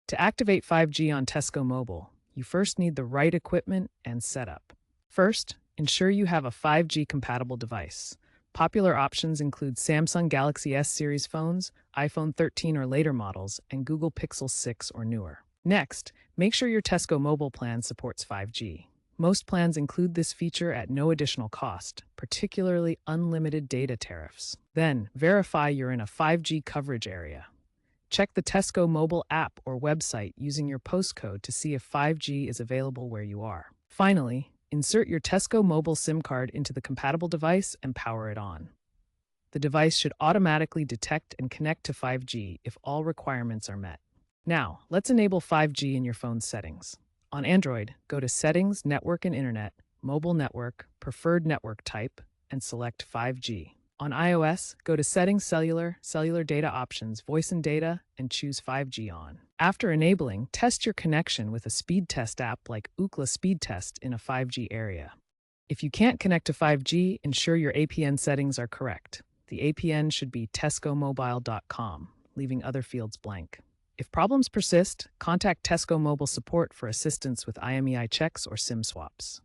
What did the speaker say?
To activate 5G on Tesco Mobile, you first need the right equipment and setup. First, ensure you have a 5G compatible device. Popular options include Samsung Galaxy S series phones, iPhone 13 or later models, and Google Pixel 6 or newer. Next, make sure your Tesco Mobile plan supports 5G. Most plans include this feature at no additional cost, particularly unlimited data tariffs. Then, verify you're in a 5G coverage area. Check the Tesco Mobile app or website using your postcode to see if 5G is available where you are. Finally, insert your Tesco Mobile SIM card into the compatible device and power it on. The device should automatically detect and connect to 5G if all requirements are met. Now, let's enable 5G in your phone's settings. On Android, go to Settings, Network and Internet, Mobile Network, Preferred Network Type, and select 5G. On iOS, go to Settings, Cellular Data Options, Voice and Data, and choose 5G on. After enabling, test your connection with a speed test app like Ookla Speed Test in a 5G area. If you can't connect to 5G, ensure your APN settings are correct. The APN should be tescomobile.com, leaving other fields blank. If problems persist, contact Tesco Mobile support for assistance with IMEI checks or SIM swaps.